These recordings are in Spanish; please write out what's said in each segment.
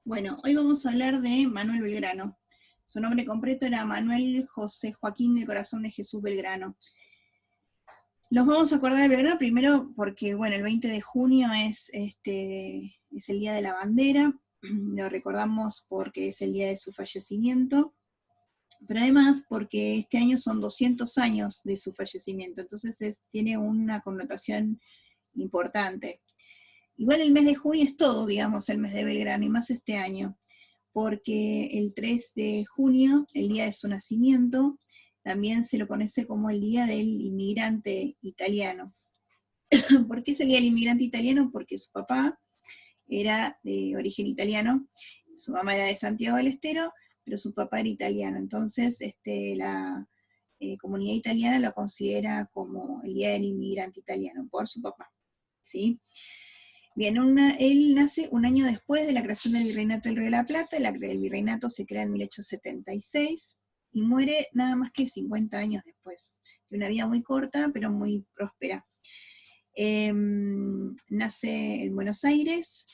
Bueno, hoy vamos a hablar de Manuel Belgrano. Su nombre completo era Manuel José Joaquín del Corazón de Jesús Belgrano. Los vamos a acordar de Belgrano primero porque, bueno, el 20 de junio es el Día de la Bandera. Lo recordamos porque es el día de su fallecimiento, pero además porque este año son 200 años de su fallecimiento, entonces tiene una connotación importante. Igual el mes de junio es todo, digamos, el mes de Belgrano, y más este año, porque el 3 de junio, el día de su nacimiento, también se lo conoce como el Día del Inmigrante Italiano. ¿Por qué es el Día del Inmigrante Italiano? Porque su papá era de origen italiano, su mamá era de Santiago del Estero, pero su papá era italiano, entonces la comunidad italiana lo considera como el Día del Inmigrante Italiano, por su papá, ¿sí? Bien, él nace un año después de la creación del Virreinato del Río de la Plata. El virreinato se crea en 1876 y muere nada más que 50 años después. De una vida muy corta, pero muy próspera. Nace en Buenos Aires,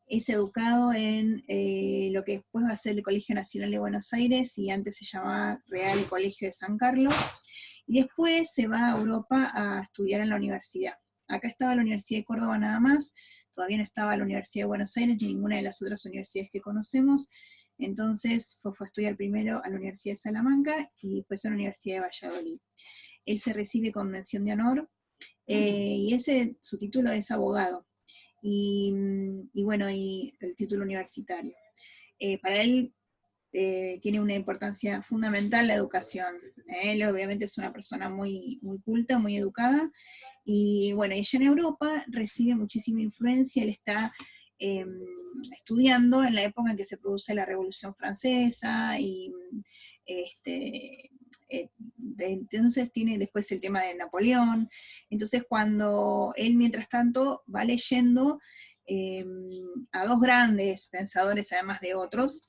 es educado en lo que después va a ser el Colegio Nacional de Buenos Aires, y antes se llamaba Real Colegio de San Carlos, y después se va a Europa a estudiar en la universidad. Acá estaba la Universidad de Córdoba nada más, todavía no estaba la Universidad de Buenos Aires, ni ninguna de las otras universidades que conocemos, entonces fue a estudiar primero a la Universidad de Salamanca y después a la Universidad de Valladolid. Él se recibe con mención de honor, y su título es abogado, y bueno, y el título universitario. Para él tiene una importancia fundamental la educación. Él obviamente es una persona muy, muy culta, muy educada, y bueno, ella en Europa recibe muchísima influencia. Él está estudiando en la época en que se produce la Revolución Francesa, y entonces tiene después el tema de Napoleón. Entonces cuando él mientras tanto va leyendo a dos grandes pensadores, además de otros,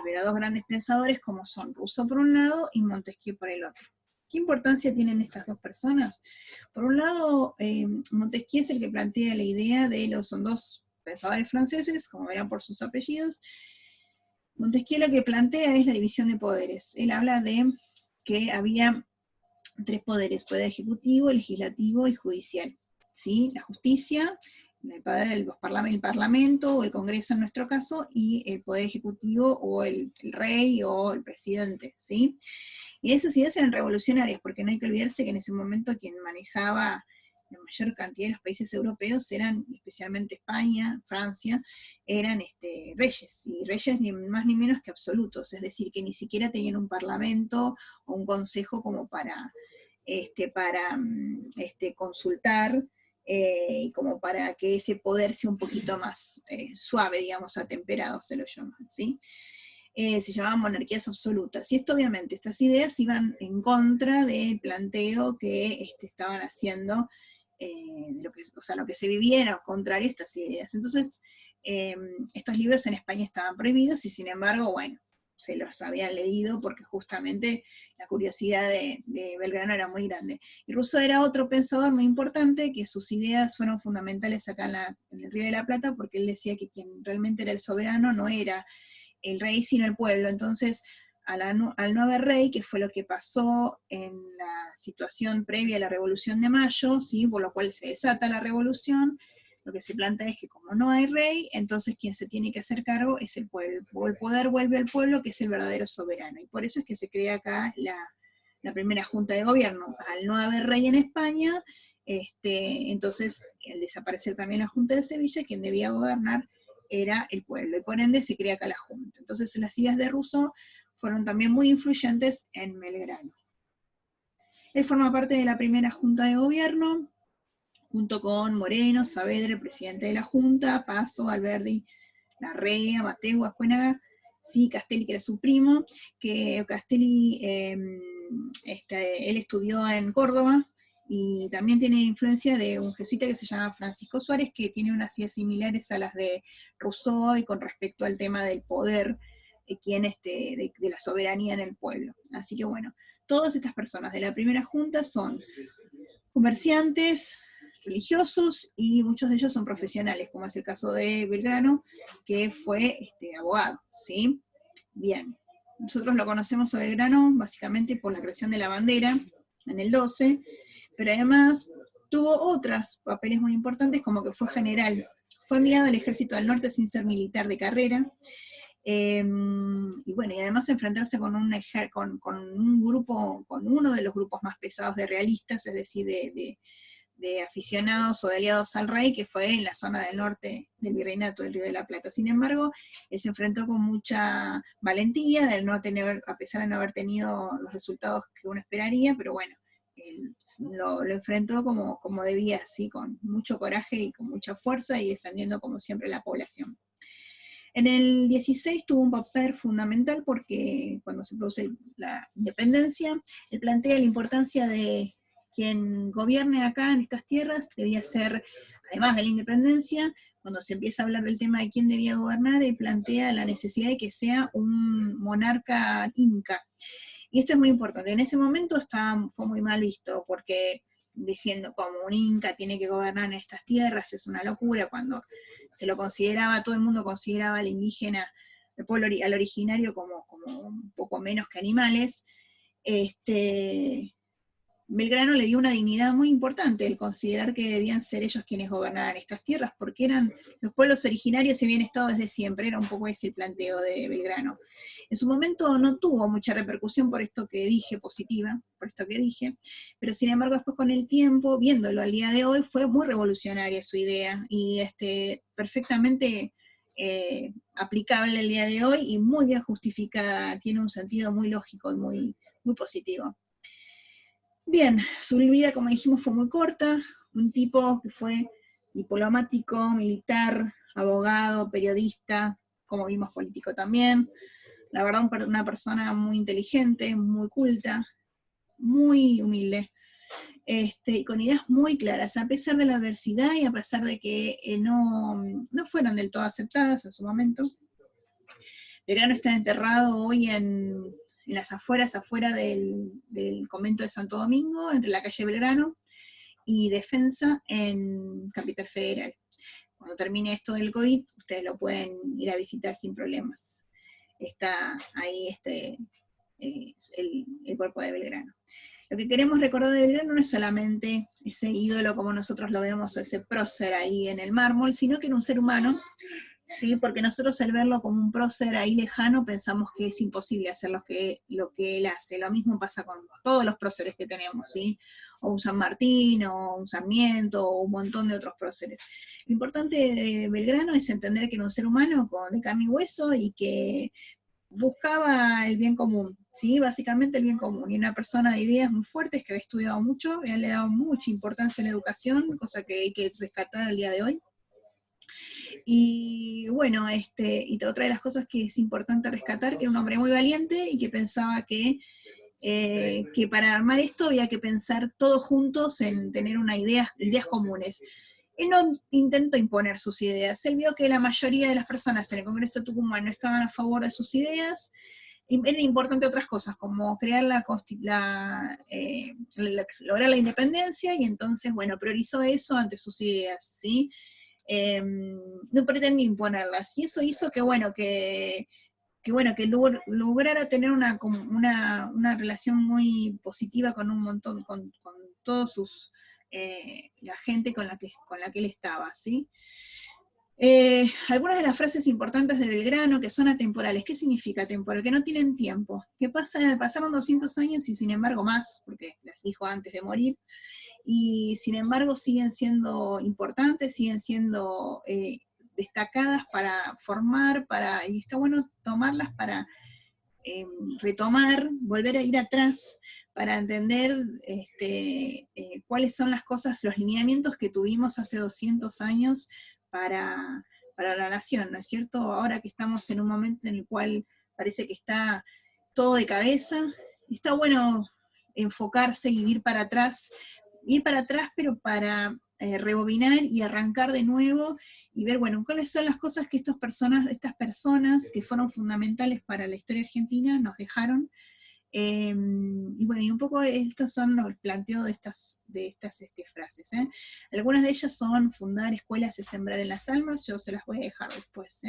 pero a dos grandes pensadores como son Rousseau por un lado y Montesquieu por el otro. ¿Qué importancia tienen estas dos personas? Por un lado, Montesquieu es el que plantea la idea son dos pensadores franceses, como verán por sus apellidos. Montesquieu lo que plantea es la división de poderes. Él habla de que había tres poderes: poder ejecutivo, legislativo y judicial. ¿Sí? La justicia, el parlamento o el Congreso en nuestro caso, y el poder ejecutivo o el rey o el presidente, ¿sí? Y esas ideas eran revolucionarias, porque no hay que olvidarse que en ese momento quien manejaba la mayor cantidad de los países europeos eran, especialmente España, Francia, eran reyes, y reyes ni más ni menos que absolutos, es decir, que ni siquiera tenían un parlamento o un consejo como para consultar, y como para que ese poder sea un poquito más suave, digamos, atemperado, se lo llaman, ¿sí? Se llamaban monarquías absolutas. Y esto obviamente, estas ideas iban en contra del planteo que estaban haciendo, lo que se vivía era contrario a estas ideas. Entonces, estos libros en España estaban prohibidos, y sin embargo, bueno, se los habían leído porque justamente la curiosidad de Belgrano era muy grande. Y Rousseau era otro pensador muy importante, que sus ideas fueron fundamentales acá en el Río de la Plata, porque él decía que quien realmente era el soberano no era el rey, sino el pueblo. Entonces, al no haber rey, que fue lo que pasó en la situación previa a la Revolución de Mayo, ¿sí? Por lo cual se desata la revolución, lo que se plantea es que como no hay rey, entonces quien se tiene que hacer cargo es el pueblo. El poder vuelve al pueblo, que es el verdadero soberano. Y por eso es que se crea acá la primera junta de gobierno. Al no haber rey en España, entonces al desaparecer también la Junta de Sevilla, quien debía gobernar era el pueblo, y por ende se crea acá la Junta. Entonces las ideas de Rousseau fueron también muy influyentes en Belgrano. Él forma parte de la primera Junta de Gobierno, junto con Moreno, Saavedra, el presidente de la Junta, Paso, Alberdi, Larrea, Mateu, Ascuénaga, sí, Castelli, que era su primo, que Castelli, él estudió en Córdoba, y también tiene influencia de un jesuita que se llama Francisco Suárez, que tiene unas ideas similares a las de Rousseau, y con respecto al tema del poder, de la soberanía en el pueblo. Así que bueno, todas estas personas de la primera junta son comerciantes, religiosos, y muchos de ellos son profesionales, como es el caso de Belgrano, que fue abogado, ¿sí? Bien, nosotros lo conocemos a Belgrano básicamente por la creación de la bandera en el 12, pero además tuvo otros papeles muy importantes, como que fue general. Fue enviado al ejército del norte sin ser militar de carrera, y bueno, y además enfrentarse con un grupo, con uno de los grupos más pesados de realistas, es decir, de aficionados o de aliados al rey, que fue en la zona del norte del Virreinato del Río de la Plata. Sin embargo, él se enfrentó con mucha valentía, a pesar de no haber tenido los resultados que uno esperaría, pero bueno, él lo enfrentó como debía, ¿sí? Con mucho coraje y con mucha fuerza, y defendiendo como siempre la población. En el 16 tuvo un papel fundamental porque cuando se produce la independencia, él plantea la importancia de quien gobierne acá en estas tierras debía ser, además de la independencia, cuando se empieza a hablar del tema de quién debía gobernar, él plantea la necesidad de que sea un monarca inca. Y esto es muy importante. En ese momento fue muy mal visto, porque diciendo como un inca tiene que gobernar en estas tierras, es una locura, cuando se lo consideraba, todo el mundo consideraba al indígena, al pueblo, al originario como un poco menos que animales. Belgrano le dio una dignidad muy importante el considerar que debían ser ellos quienes gobernaran estas tierras, porque eran los pueblos originarios y habían estado desde siempre, era un poco ese el planteo de Belgrano. En su momento no tuvo mucha repercusión por esto que dije, positiva, por esto que dije, pero sin embargo después con el tiempo, viéndolo al día de hoy, fue muy revolucionaria su idea, y perfectamente aplicable al día de hoy, y muy bien justificada, tiene un sentido muy lógico y muy positivo. Bien, su vida, como dijimos, fue muy corta, un tipo que fue diplomático, militar, abogado, periodista, como vimos, político también. La verdad, una persona muy inteligente, muy culta, muy humilde, y con ideas muy claras, a pesar de la adversidad y a pesar de que no fueron del todo aceptadas en su momento. Belgrano está enterrado hoy en las afueras, afuera del convento de Santo Domingo, entre la calle Belgrano y Defensa, en Capital Federal. Cuando termine esto del COVID, ustedes lo pueden ir a visitar sin problemas. Está ahí el cuerpo de Belgrano. Lo que queremos recordar de Belgrano no es solamente ese ídolo como nosotros lo vemos, ese prócer ahí en el mármol, sino que era un ser humano, ¿sí? Porque nosotros al verlo como un prócer ahí lejano pensamos que es imposible hacer lo que él hace. Lo mismo pasa con todos los próceres que tenemos, ¿sí? O un San Martín, o un Sarmiento, o un montón de otros próceres. Lo importante de Belgrano es entender que era un ser humano de carne y hueso, y que buscaba el bien común, ¿sí? Básicamente el bien común, y una persona de ideas muy fuertes, que había estudiado mucho, y le ha dado mucha importancia a la educación, cosa que hay que rescatar al día de hoy. Y bueno, y otra de las cosas que es importante rescatar, que era un hombre muy valiente y que pensaba que para armar esto había que pensar todos juntos en tener ideas comunes. Él no intentó imponer sus ideas, él vio que la mayoría de las personas en el Congreso de Tucumán no estaban a favor de sus ideas, y era importante otras cosas, como crear lograr la independencia, y entonces, bueno, priorizó eso ante sus ideas, ¿sí? No pretendía imponerlas, y eso hizo que lograra tener una relación muy positiva con un montón, con todos la gente con la que él estaba, ¿sí? Algunas de las frases importantes de Belgrano, que son atemporales. ¿Qué significa atemporal? Que no tienen tiempo. ¿Qué pasa? Pasaron 200 años y sin embargo más, porque las dijo antes de morir, y sin embargo siguen siendo importantes, siguen siendo destacadas para formar, y está bueno tomarlas para retomar, volver a ir atrás, para entender cuáles son las cosas, los lineamientos que tuvimos hace 200 años para la nación, ¿no es cierto? Ahora que estamos en un momento en el cual parece que está todo de cabeza, está bueno enfocarse y ir para atrás, pero para rebobinar y arrancar de nuevo, y ver, bueno, cuáles son las cosas que estas personas que fueron fundamentales para la historia argentina nos dejaron, Y bueno, y un poco estos son los planteos de estas frases. Algunas de ellas son: fundar escuelas es sembrar en las almas. Yo se las voy a dejar después.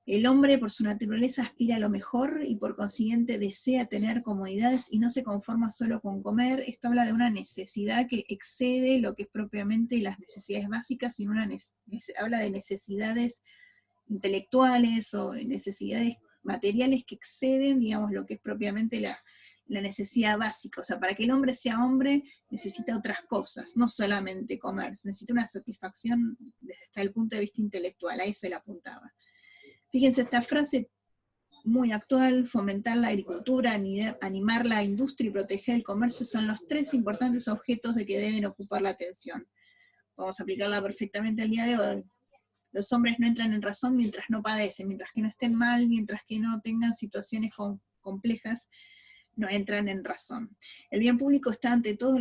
El hombre por su naturaleza aspira a lo mejor y por consiguiente desea tener comodidades y no se conforma solo con comer. Esto habla de una necesidad que excede lo que es propiamente las necesidades básicas, sino habla de necesidades intelectuales o necesidades materiales que exceden, digamos, lo que es propiamente la necesidad básica. O sea, para que el hombre sea hombre necesita otras cosas, no solamente comer, necesita una satisfacción desde el punto de vista intelectual, a eso él apuntaba. Fíjense esta frase muy actual: fomentar la agricultura, animar la industria y proteger el comercio son los 3 importantes objetos de que deben ocupar la atención. Vamos a aplicarla perfectamente al día de hoy. Los hombres no entran en razón mientras no padecen, mientras que no estén mal, mientras que no tengan situaciones complejas, no entran en razón. El bien público está en todos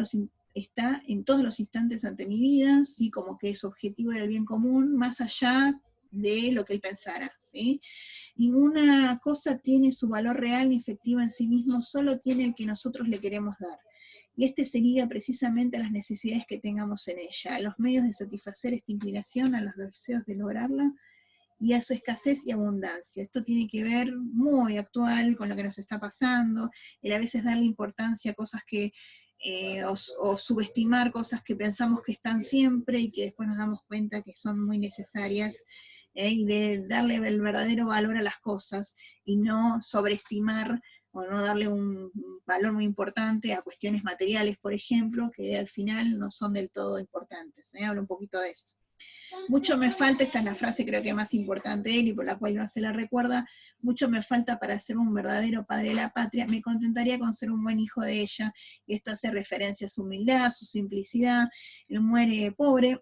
los instantes ante mi vida, ¿sí? Como que su objetivo era el bien común, más allá de lo que él pensara, ¿sí? Ninguna cosa tiene su valor real ni efectivo en sí mismo, solo tiene el que nosotros le queremos dar. Y este se liga precisamente a las necesidades que tengamos en ella, a los medios de satisfacer esta inclinación, a los deseos de lograrla, y a su escasez y abundancia. Esto tiene que ver muy actual con lo que nos está pasando, el a veces darle importancia a cosas que, o subestimar cosas que pensamos que están siempre y que después nos damos cuenta que son muy necesarias, y de darle el verdadero valor a las cosas y no sobreestimar o no darle un valor muy importante a cuestiones materiales, por ejemplo, que al final no son del todo importantes. Hablo un poquito de eso. Mucho me falta, esta es la frase creo que más importante de él y por la cual no se la recuerda: mucho me falta para ser un verdadero padre de la patria, me contentaría con ser un buen hijo de ella. Y esto hace referencia a su humildad, a su simplicidad. Él muere pobre,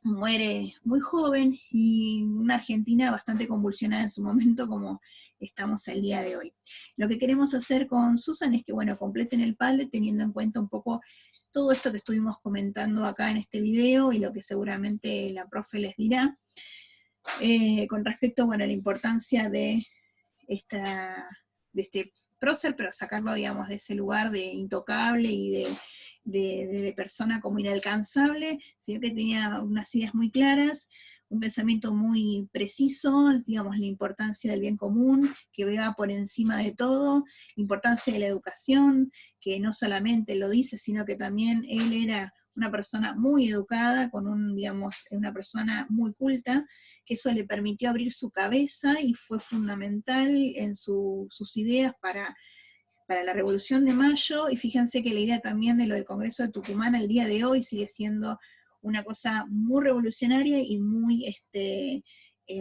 muere muy joven, y una Argentina bastante convulsionada en su momento, como estamos el día de hoy. Lo que queremos hacer con Susan es que, bueno, completen el PALDE teniendo en cuenta un poco todo esto que estuvimos comentando acá en este video y lo que seguramente la profe les dirá, con respecto, bueno, a la importancia de este prócer, pero sacarlo, digamos, de ese lugar de intocable y de persona como inalcanzable, sino que tenía unas ideas muy claras, un pensamiento muy preciso, digamos, la importancia del bien común, que vea por encima de todo, la importancia de la educación, que no solamente lo dice, sino que también él era una persona muy educada, digamos, una persona muy culta, que eso le permitió abrir su cabeza y fue fundamental en sus ideas para la Revolución de Mayo. Y fíjense que la idea también de lo del Congreso de Tucumán al día de hoy sigue siendo una cosa muy revolucionaria y muy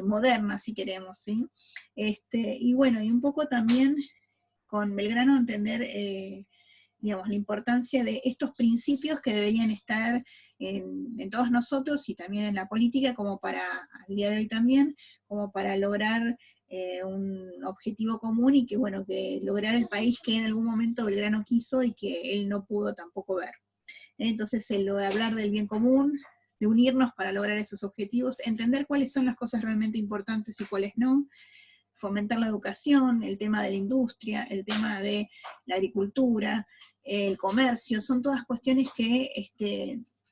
moderna, si queremos, ¿sí? Y bueno, y un poco también con Belgrano entender, digamos, la importancia de estos principios que deberían estar en todos nosotros y también en la política, como para, al día de hoy también, como para lograr un objetivo común y que, bueno, que lograr el país que en algún momento Belgrano quiso y que él no pudo tampoco ver. Entonces, lo de hablar del bien común, de unirnos para lograr esos objetivos, entender cuáles son las cosas realmente importantes y cuáles no, fomentar la educación, el tema de la industria, el tema de la agricultura, el comercio, son todas cuestiones que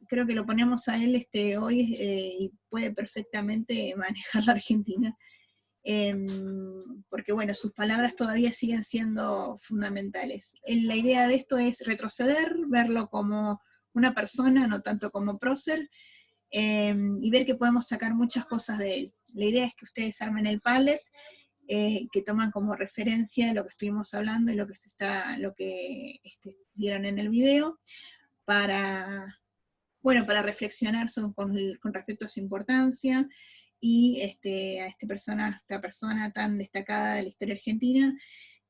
creo que lo ponemos a él hoy y puede perfectamente manejar la Argentina. Porque bueno, sus palabras todavía siguen siendo fundamentales. La idea de esto es retroceder, verlo como una persona, no tanto como prócer, y ver que podemos sacar muchas cosas de él. La idea es que ustedes armen el pallet, que toman como referencia lo que estuvimos hablando y lo que vieron en el video, para, bueno, para reflexionar con respecto a su importancia, y a esta persona tan destacada de la historia argentina,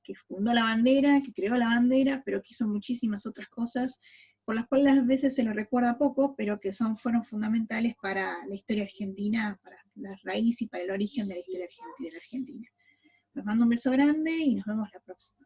que fundó la bandera, que creó la bandera, pero que hizo muchísimas otras cosas, por las cuales a veces se lo recuerda poco, pero que fueron fundamentales para la historia argentina, para la raíz y para el origen de la historia de la Argentina. Les mando un beso grande y nos vemos la próxima.